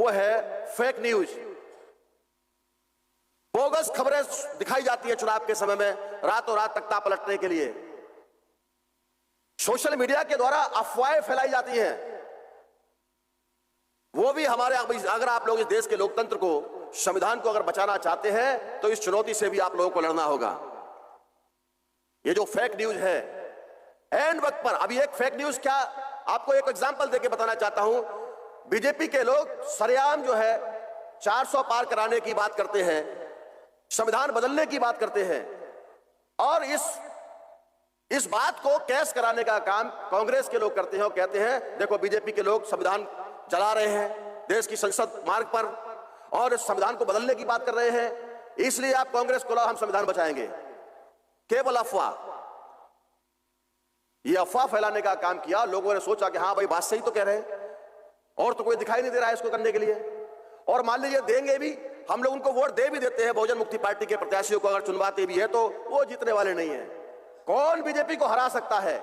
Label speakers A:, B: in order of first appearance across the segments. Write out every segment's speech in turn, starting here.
A: वो है fake news. Bogus खबरें दिखाई जाती है चुनाव के समय में रातों रात तख्ता पलटने के लिए। सोशल मीडिया के द्वारा अफवाहें फैलाई जाती हैं। वो भी हमारे, अगर आप लोग इस देश के लोकतंत्र को, संविधान को अगर बचाना चाहते हैं तो इस चुनौती से भी आप लोगों को लड़ना होगा। ये जो फेक न्यूज है एंड वक्त पर, अभी एक फेक न्यूज क्या, आपको एक एग्जांपल देके बताना चाहता हूं। बीजेपी के लोग सरेआम जो है 400 पार कराने की बात करते हैं, संविधान बदलने की बात करते हैं, और इस बात को कैश कराने का काम कांग्रेस के लोग करते हैं और कहते हैं देखो बीजेपी के लोग संविधान जला रहे हैं, देश की संसद मार्ग पर, और इस संविधान को बदलने की बात कर रहे हैं, इसलिए आप कांग्रेस को लाओ, हम संविधान बचाएंगे। केवल अफवाह। ये अफवाह फैलाने का काम किया। लोगों ने सोचा कि हाँ भाई बात सही तो कह रहे हैं, और तो कोई दिखाई नहीं दे रहा है इसको करने के लिए। और मान लीजिए देंगे भी, हम लोग उनको वोट दे भी देते हैं, बहुजन मुक्ति पार्टी के प्रत्याशियों को अगर चुनवाते भी है तो वो जीतने वाले नहीं है। कौन बीजेपी को हरा सकता है,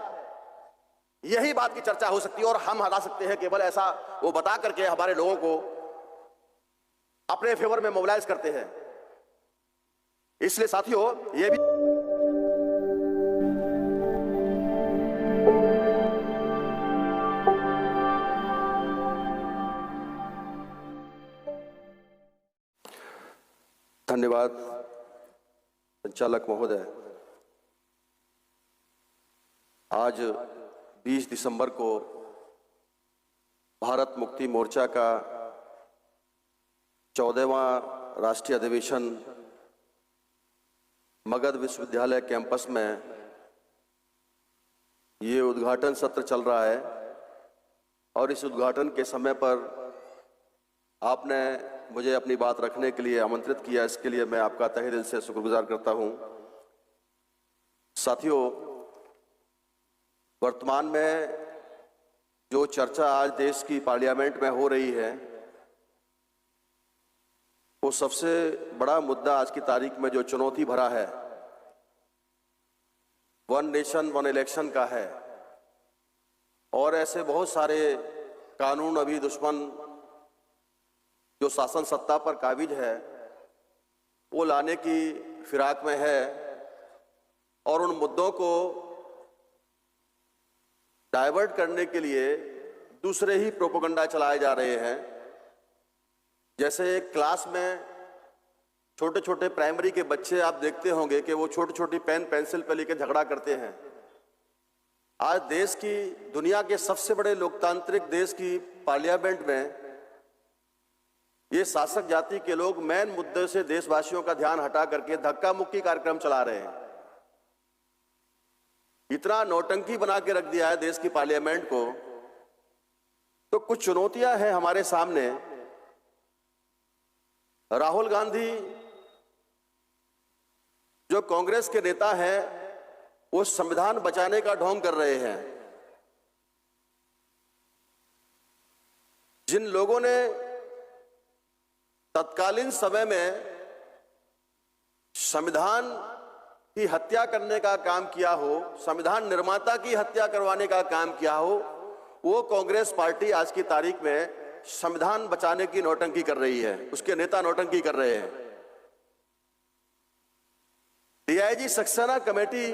A: यही बात की चर्चा हो सकती है। और हम हरा सकते हैं केवल ऐसा वो बता करके हमारे लोगों को अपने फेवर में मोबिलाइज करते हैं। इसलिए साथियों ये भी धन्यवाद संचालक महोदय। आज 20 दिसंबर को भारत मुक्ति मोर्चा का 14वां राष्ट्रीय अधिवेशन मगध विश्वविद्यालय कैंपस में ये उद्घाटन सत्र चल रहा है, और इस उद्घाटन के समय पर आपने मुझे अपनी बात रखने के लिए आमंत्रित किया, इसके लिए मैं आपका तहे दिल से शुक्रगुजार करता हूं। साथियों, वर्तमान में जो चर्चा आज देश की पार्लियामेंट में हो रही है, वो सबसे बड़ा मुद्दा आज की तारीख में जो चुनौती भरा है, वन नेशन वन इलेक्शन का है। और ऐसे बहुत सारे कानून अभी दुश्मन जो शासन सत्ता पर काबिज है वो लाने की फिराक में है, और उन मुद्दों को डाइवर्ट करने के लिए दूसरे ही प्रोपेगेंडा चलाए जा रहे हैं। जैसे एक क्लास में छोटे छोटे प्राइमरी के बच्चे आप देखते होंगे कि वो छोटी छोटी पेन पेंसिल पे लेकर झगड़ा करते हैं। आज देश की, दुनिया के सबसे बड़े लोकतांत्रिक देश की पार्लियामेंट में ये शासक जाति के लोग मेन मुद्दे से देशवासियों का ध्यान हटा करके धक्का मुक्की कार्यक्रम चला रहे हैं। इतना नौटंकी बना के रख दिया है देश की पार्लियामेंट को। तो कुछ चुनौतियां हैं हमारे सामने। राहुल गांधी जो कांग्रेस के नेता हैं, वो संविधान बचाने का ढोंग कर रहे हैं। जिन लोगों ने तत्कालीन समय में संविधान की हत्या करने का काम किया हो, संविधान निर्माता की हत्या करवाने का काम किया हो, वो कांग्रेस पार्टी आज की तारीख में संविधान बचाने की नौटंकी कर रही है, उसके नेता नौटंकी कर रहे हैं। डीआईजी सक्सेना कमेटी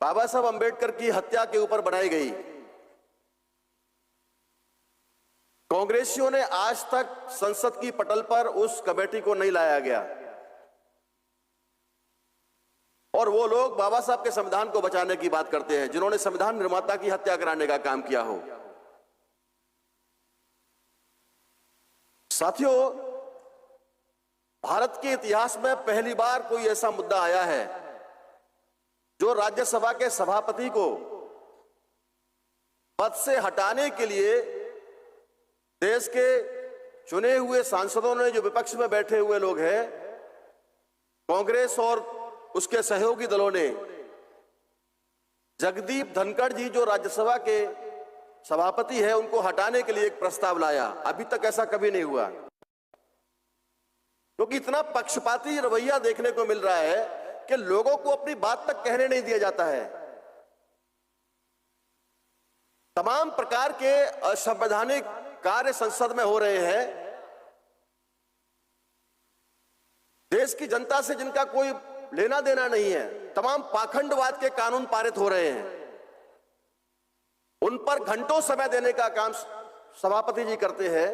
A: बाबा साहब अंबेडकर की हत्या के ऊपर बनाई गई। कांग्रेसियों ने आज तक संसद की पटल पर उस कमेटी को नहीं लाया गया, और वो लोग बाबा साहब के संविधान को बचाने की बात करते हैं जिन्होंने संविधान निर्माता की हत्या कराने का काम किया हो। साथियों, भारत के इतिहास में पहली बार कोई ऐसा मुद्दा आया है जो राज्यसभा के सभापति को पद से हटाने के लिए देश के चुने हुए सांसदों ने, जो विपक्ष में बैठे हुए लोग हैं, कांग्रेस और उसके सहयोगी दलों ने, जगदीप धनखड़ जी जो राज्यसभा के सभापति हैं, उनको हटाने के लिए एक प्रस्ताव लाया। अभी तक ऐसा कभी नहीं हुआ, क्योंकि इतना पक्षपाती रवैया देखने को मिल रहा है कि लोगों को अपनी बात तक कहने नहीं दिया जाता है। तमाम प्रकार के असंवैधानिक कार्य संसद में हो रहे हैं, देश की जनता से जिनका कोई लेना देना नहीं है, तमाम पाखंडवाद के कानून पारित हो रहे हैं, उन पर घंटों समय देने का काम सभापति जी करते हैं।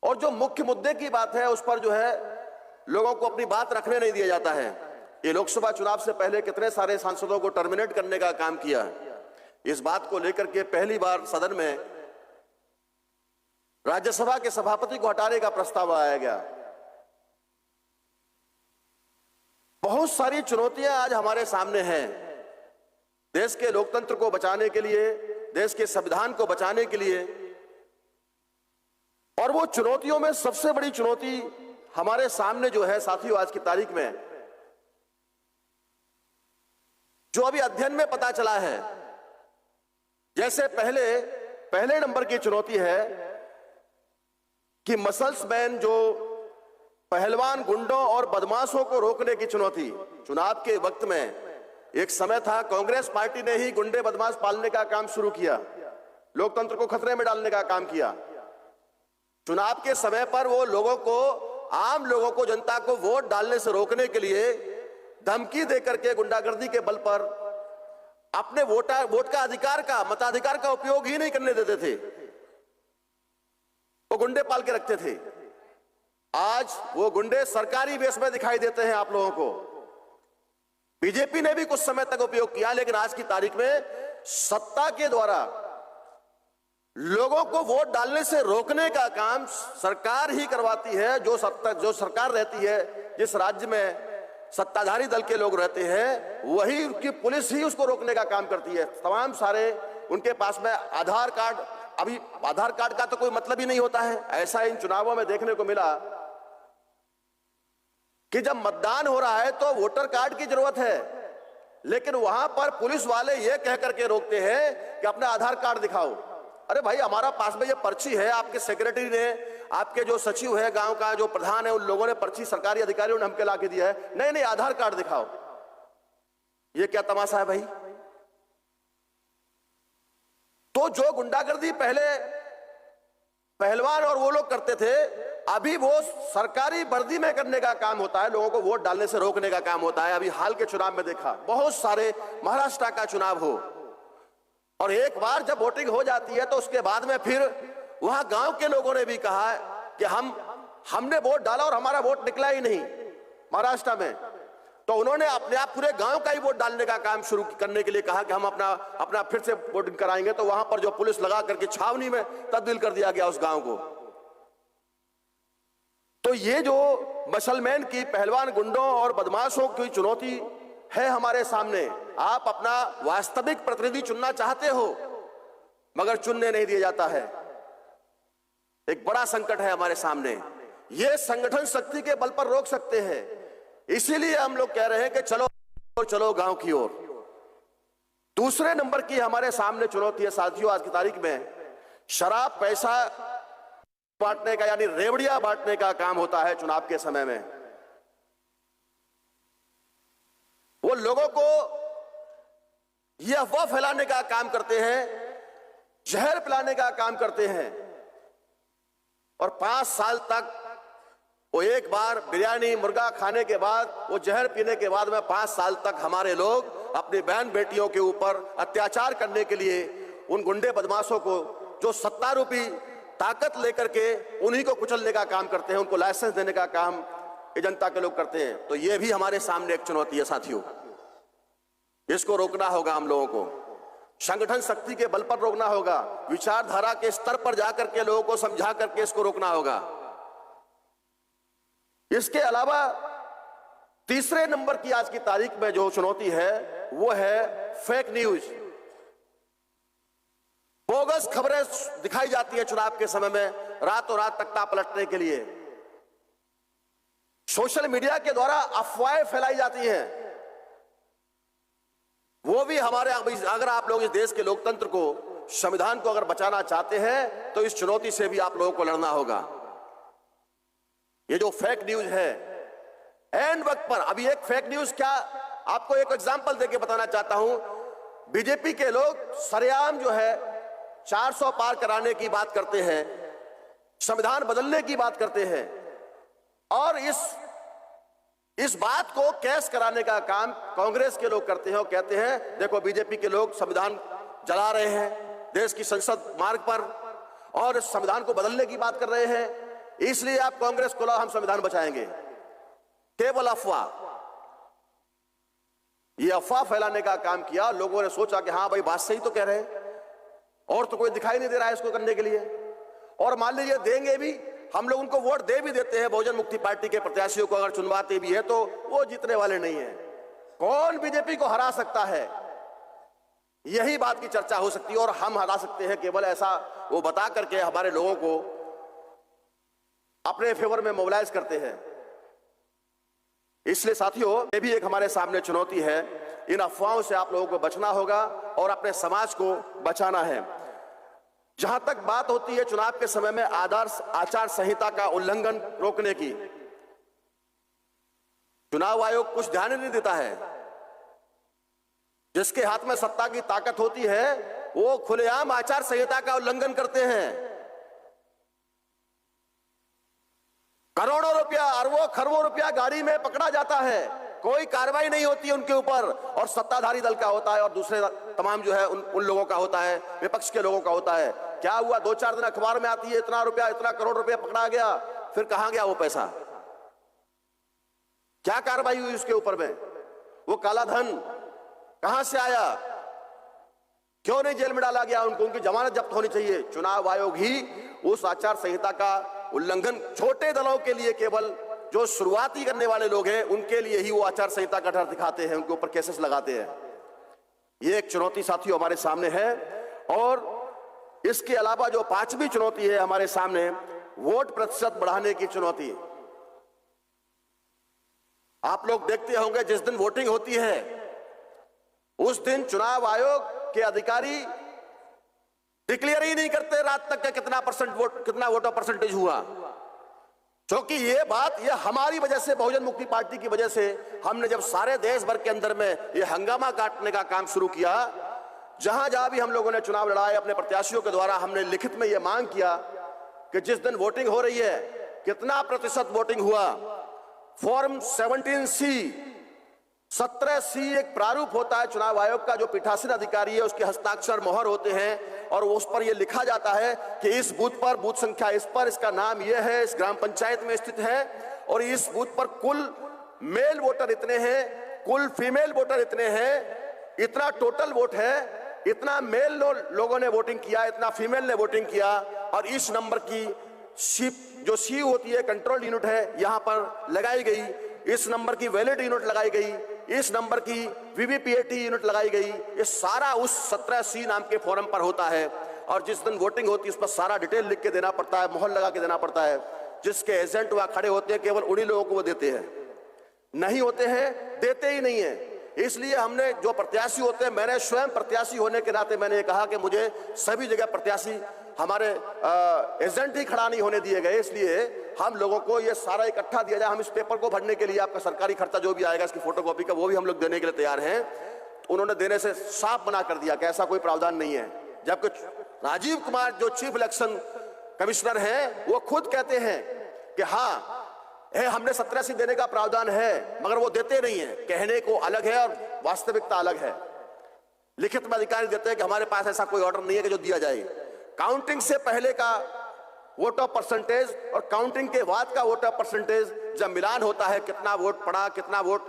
A: और जो मुख्य मुद्दे की बात है उस पर जो है लोगों को अपनी बात रखने नहीं दिया जाता है। ये लोकसभा चुनाव से पहले कितने सारे सांसदों को टर्मिनेट करने का काम किया। इस बात को लेकर के पहली बार सदन में राज्यसभा के सभापति को हटाने का प्रस्ताव लाया गया। बहुत सारी चुनौतियां आज हमारे सामने हैं। देश के लोकतंत्र को बचाने के लिए, देश के संविधान को बचाने के लिए, और वो चुनौतियों में सबसे बड़ी चुनौती हमारे सामने जो है साथियों, आज की तारीख में जो अभी अध्ययन में पता चला है, जैसे पहले नंबर की चुनौती है कि मसल्स मैन, जो पहलवान गुंडों और बदमाशों को रोकने की चुनौती। चुनाव के वक्त में एक समय था, कांग्रेस पार्टी ने ही गुंडे बदमाश पालने का काम शुरू किया, लोकतंत्र को खतरे में डालने का काम किया। चुनाव के समय पर वो लोगों को, आम लोगों को, जनता को वोट डालने से रोकने के लिए धमकी देकर के, गुंडागर्दी के बल पर अपने वोट का अधिकार का, मताधिकार का उपयोग ही नहीं करने देते थे। वो गुंडे पाल के रखते थे। आज वो गुंडे सरकारी बेस में दिखाई देते हैं आप लोगों को। बीजेपी ने भी कुछ समय तक उपयोग किया, लेकिन आज की तारीख में सत्ता के द्वारा लोगों को वोट डालने से रोकने का काम सरकार ही करवाती है। जो सरकार रहती है, जिस राज्य में सत्ताधारी दल के लोग रहते हैं, वही उनकी पुलिस ही उसको रोकने का काम करती है। तमाम सारे उनके पास में आधार कार्ड, अभी आधार कार्ड का तो कोई मतलब ही नहीं होता है। ऐसा इन चुनावों में देखने को मिला कि जब मतदान हो रहा है तो वोटर कार्ड की जरूरत है, लेकिन वहां पर पुलिस वाले ये कह करके रोकते हैं कि अपना आधार कार्ड दिखाओ। अरे भाई, हमारा पास में ये पर्ची है, आपके सेक्रेटरी ने, आपके जो सचिव है, गांव का जो प्रधान है, उन लोगों ने पर्ची, सरकारी अधिकारियों ने हमके लाके दिया है। नहीं, आधार कार्ड दिखाओ। ये क्या तमाशा है भाई? तो जो गुंडागर्दी पहले पहलवान और वो लोग करते थे, अभी वो सरकारी वर्दी में करने का काम होता है, लोगों को वोट डालने से रोकने का काम होता है। अभी हाल के चुनाव में देखा, बहुत सारे, महाराष्ट्र का चुनाव हो, और एक बार जब वोटिंग हो जाती है तो उसके बाद में फिर वहां गांव के लोगों ने भी कहा कि हमने वोट डाला और हमारा वोट निकला ही नहीं महाराष्ट्र में। तो उन्होंने अपने आप पूरे गांव का ही वोट डालने का काम शुरू करने के लिए कहा कि हम अपना फिर से वोटिंग कराएंगे। तो वहां पर जो पुलिस लगा करके छावनी में तब्दील कर दिया गया उस गांव को। तो ये जो मसलमैन की, पहलवान गुंडों और बदमाशों की चुनौती है हमारे सामने। आप अपना वास्तविक प्रतिनिधि चुनना चाहते हो, मगर चुनने नहीं दिया जाता है। एक बड़ा संकट है हमारे सामने। ये संगठन शक्ति के बल पर रोक सकते हैं। इसीलिए हम लोग कह रहे हैं कि चलो गांव की ओर। दूसरे नंबर की हमारे सामने चुनौती है साथियों, आज की तारीख में शराब पैसा बांटने का, यानी रेवड़ियां बांटने का काम होता है चुनाव के समय में। वो लोगों को यह अफवाह फैलाने का काम करते हैं, जहर पिलाने का काम करते हैं, और 5 साल तक वो एक बार बिरयानी मुर्गा खाने के बाद, वो जहर पीने के बाद में 5 साल तक हमारे लोग अपनी बहन बेटियों के ऊपर अत्याचार करने के लिए उन गुंडे बदमाशों को, जो सत्ता रूपी ताकत लेकर के उन्हीं को कुचलने का काम करते हैं, उनको लाइसेंस देने का काम ये जनता के लोग करते हैं। तो ये भी हमारे सामने एक चुनौती है साथियों। इसको रोकना होगा हम लोगों को, संगठन शक्ति के बल पर रोकना होगा, विचारधारा के स्तर पर जाकर के लोगों को समझा करके इसको रोकना होगा। इसके अलावा तीसरे नंबर की आज की तारीख में जो चुनौती है वो है फेक न्यूज। बोगस खबरें दिखाई जाती है चुनाव के समय में, रातों रात तख्ता पलटने के लिए। सोशल मीडिया के द्वारा अफवाहें फैलाई जाती हैं। वो भी हमारे, अगर आप लोग इस देश के लोकतंत्र को, संविधान को अगर बचाना चाहते हैं तो इस चुनौती से भी आप लोगों को लड़ना होगा। ये जो फेक न्यूज है, एंड वक्त पर, अभी एक फेक न्यूज क्या, आपको एक एग्जांपल देके बताना चाहता हूं। बीजेपी के लोग सरेआम जो है 400 पार कराने की बात करते हैं, संविधान बदलने की बात करते हैं, और इस बात को कैश कराने का काम कांग्रेस के लोग करते हैं और कहते हैं देखो बीजेपी के लोग संविधान जला रहे हैं देश की संसद मार्ग पर और संविधान को बदलने की बात कर रहे हैं, इसलिए आप कांग्रेस को लाओ, हम संविधान बचाएंगे। केवल अफवाह, ये अफवाह फैलाने का काम किया। लोगों ने सोचा कि हाँ भाई बात सही तो कह रहे हैं, और तो कोई दिखाई नहीं दे रहा है इसको करने के लिए। और मान लीजिए देंगे भी, हम लोग उनको वोट दे भी देते हैं, बहुजन मुक्ति पार्टी के प्रत्याशियों को अगर चुनवाते भी है तो वो जीतने वाले नहीं है। कौन बीजेपी को हरा सकता है, यही बात की चर्चा हो सकती है। और हम हरा सकते हैं केवल ऐसा वो बता करके हमारे लोगों को अपने फेवर में मोबिलाइज करते हैं। इसलिए साथियों, ये भी एक हमारे सामने चुनौती है। इन अफवाहों से आप लोगों को बचना होगा और अपने समाज को बचाना है। जहां तक बात होती है चुनाव के समय में आदर्श आचार संहिता का उल्लंघन रोकने की, चुनाव आयोग कुछ ध्यान नहीं देता है। जिसके हाथ में सत्ता की ताकत होती है वो खुलेआम आचार संहिता का उल्लंघन करते हैं। करोड़ों रुपया, अरबों खरबों रुपया गाड़ी में पकड़ा जाता है, कोई कार्रवाई नहीं होती उनके ऊपर, और सत्ताधारी दल का होता है और दूसरे तमाम जो है उन लोगों का होता है, विपक्ष के लोगों का होता है। क्या हुआ, 2-4 दिन अखबार में आती है इतना रुपया, इतना करोड़ रुपया पकड़ा गया, फिर कहां गया वो पैसा, क्या कार्रवाई हुई उसके ऊपर में, वो काला धन कहां से आया, क्यों नहीं जेल में डाला गया उनको, उनकी जमानत जब्त होनी चाहिए। चुनाव आयोग ही उस आचार संहिता का उल्लंघन छोटे दलों के लिए, केवल जो शुरुआती करने वाले लोग हैं उनके लिए ही वो आचार संहिता का डर दिखाते हैं, उनके ऊपर केसेस लगाते हैं। ये एक चुनौती साथियों हमारे सामने है। और इसके अलावा जो 5वीं चुनौती है हमारे सामने, वोट प्रतिशत बढ़ाने की चुनौती। आप लोग देखते होंगे जिस दिन वोटिंग होती है उस दिन चुनाव आयोग के अधिकारी डिक्लेयर ही नहीं करते रात तक कितना वोटर परसेंटेज हुआ। क्योंकि ये हमारी वजह से, बहुजन मुक्ति पार्टी की वजह से, हमने जब सारे देश भर के अंदर में ये हंगामा काटने का काम शुरू किया, जहां जहां भी हम लोगों ने चुनाव लड़ाए अपने प्रत्याशियों के द्वारा, हमने लिखित में ये मांग किया कि जिस दिन वोटिंग हो रही है कितना प्रतिशत वोटिंग हुआ। फॉर्म 17C एक प्रारूप होता है चुनाव आयोग का, जो पीठासीन अधिकारी है उसके हस्ताक्षर मोहर होते हैं, और उस पर यह लिखा जाता है कि इस बूथ पर बूथ संख्या इस पर, इसका नाम यह है, इस ग्राम पंचायत में स्थित है, और इस बूथ पर कुल मेल वोटर इतने हैं, कुल फीमेल वोटर इतने हैं, इतना टोटल वोट है, इतना मेल लोगों ने वोटिंग किया, इतना फीमेल ने वोटिंग किया, और इस नंबर की जो सी होती है, कंट्रोल यूनिट है, यहां पर लगाई गई, इस नंबर की वैलिड यूनिट लगाई गई, इस नंबर की वीवीपीएटी यूनिट लगाई गई। ये सारा उस 17C नाम के फॉर्म पर होता है, और जिस दिन वोटिंग होती है उस पर सारा डिटेल लिख के देना पड़ता है, मोहर लगा के देना पड़ता है। जिसके एजेंट वहां खड़े होते हैं केवल उन्हीं लोगों को वो देते हैं, नहीं होते हैं देते ही नहीं है। इसलिए हमने जो प्रत्याशी होते हैं, मैंने स्वयं प्रत्याशी होने के नाते मैंने कहा कि मुझे सभी जगह प्रत्याशी हमारे एजेंट ही खड़ा नहीं होने दिए गए, इसलिए हम लोगों को ये सारा इकट्ठा दिया जाए। हम इस पेपर को भरने के लिए आपका सरकारी खर्चा जो भी आएगा इसकी फोटोकॉपी का, वो भी हम लोग देने के लिए तैयार हैं। उन्होंने देने से साफ मना कर दिया कि ऐसा कोई प्रावधान नहीं है, जबकि राजीव कुमार जो चीफ इलेक्शन कमिश्नर हैं वो खुद कहते हैं कि हाँ हमने 17C देने का प्रावधान है, मगर वो देते नहीं है। कहने को अलग है और वास्तविकता अलग है। लिखित में अधिकारी देते हैं कि हमारे पास ऐसा कोई ऑर्डर नहीं है कि जो दिया जाए। काउंटिंग से पहले का वोट ऑफ परसेंटेज और काउंटिंग के बाद का वोट ऑफ परसेंटेज जब मिलान होता है, कितना वोट पड़ा, कितना वोट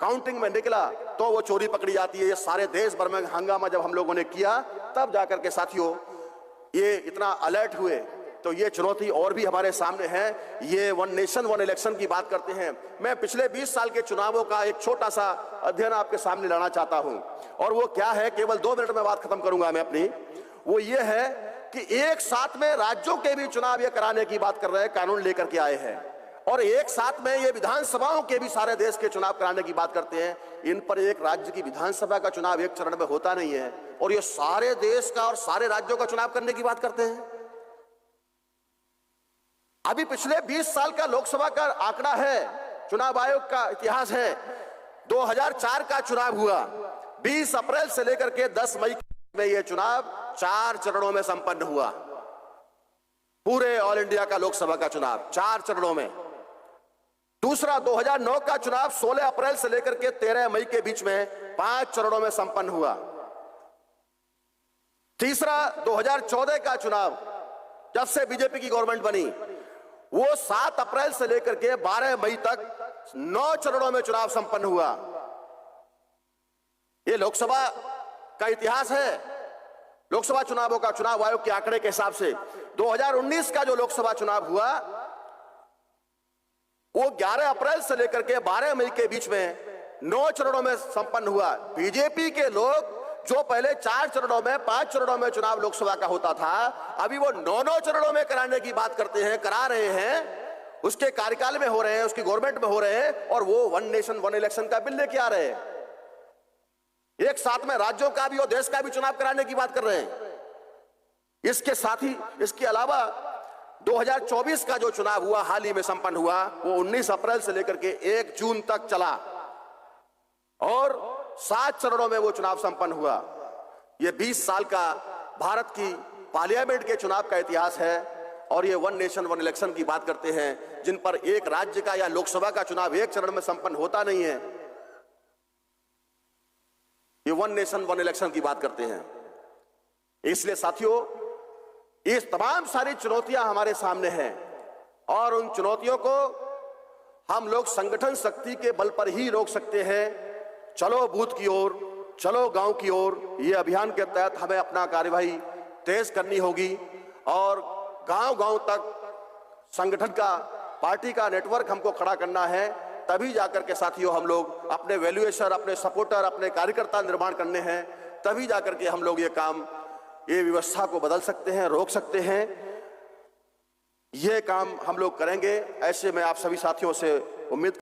A: काउंटिंग में निकला, तो वो चोरी पकड़ी जाती है। ये सारे देश भर में हंगामा जब हम लोगों ने किया, तब जाकर के साथियों ये इतना अलर्ट हुए। तो ये चुनौती और भी हमारे सामने है। ये वन नेशन वन इलेक्शन की बात करते हैं। मैं पिछले 20 साल के चुनावों का एक छोटा सा अध्ययन आपके सामने लाना चाहता हूं, और वो क्या है, केवल 2 मिनट में बात खत्म करूंगा मैं अपनी। वो ये है कि एक साथ में राज्यों के भी चुनाव ये कराने की बात कर रहे हैं, कानून लेकर के आए हैं, और एक साथ में ये विधानसभाओं के भी सारे देश के चुनाव कराने की बात करते हैं। इन पर एक राज्य की विधानसभा का चुनाव एक चरण में होता नहीं है, और ये सारे देश का और सारे राज्यों का चुनाव करने की बात करते हैं। अभी पिछले 20 साल का लोकसभा का आंकड़ा है, चुनाव आयोग का इतिहास है। 2004 का चुनाव हुआ, 20 अप्रैल से लेकर के 10 मई में यह चुनाव 4 चरणों में संपन्न हुआ। पूरे ऑल इंडिया का लोकसभा का चुनाव 4 चरणों में। दूसरा 2009 का चुनाव 16 अप्रैल से लेकर के 13 मई के बीच में 5 चरणों में संपन्न हुआ। तीसरा 2014 का चुनाव, जब से बीजेपी की गवर्नमेंट बनी, वो 7 अप्रैल से लेकर के 12 मई तक 9 चरणों में चुनाव संपन्न हुआ। ये लोकसभा का इतिहास है। लोकसभा चुनावों का चुनाव आयोग के आंकड़े के हिसाब से 2019 का जो लोकसभा चुनाव हुआ वो 11 अप्रैल से लेकर के 12 मई के बीच में 9 चरणों में संपन्न हुआ। बीजेपी के लोग जो पहले 4 चरणों में 5 चरणों में चुनाव लोकसभा का होता था, अभी वो 9 चरणों में कराने की बात करते हैं, करा रहे हैं, उसके कार्यकाल में हो रहे हैं, उसकी गवर्नमेंट में हो रहे हैं, और वो 1 नेशन 1 इलेक्शन का बिल लेके आ रहे हैं। एक साथ में राज्यों का भी और देश का भी चुनाव कराने की बात कर रहे हैं। इसके साथ ही, इसके अलावा 2024 का जो चुनाव हुआ, हाल ही में संपन्न हुआ, वो 19 अप्रैल से लेकर के 1 जून तक चला और 7 चरणों में वो चुनाव संपन्न हुआ। ये 20 साल का भारत की पार्लियामेंट के चुनाव का इतिहास है। और ये 1 नेशन 1 इलेक्शन की बात करते हैं, जिन पर एक राज्य का या लोकसभा का चुनाव एक चरण में संपन्न होता नहीं है। ये 1 नेशन 1 इलेक्शन की बात करते हैं। इसलिए साथियों, ये तमाम सारी चुनौतियां हमारे सामने हैं और उन चुनौतियों को हम लोग संगठन शक्ति के बल पर ही रोक सकते हैं। चलो बूथ की ओर, चलो गांव की ओर, ये अभियान के तहत हमें अपना कार्यवाही तेज करनी होगी और गांव-गांव तक संगठन का, पार्टी का नेटवर्क हमको खड़ा करना है। तभी जाकर के साथियों हम लोग अपने वैल्यूएशन, अपने सपोर्टर, अपने कार्यकर्ता निर्माण करने हैं। तभी जाकर के हम लोग ये काम, ये व्यवस्था को बदल सकते हैं, रोक सकते हैं। ये काम हम लोग करेंगे। ऐसे में आप सभी साथियों से उम्मीद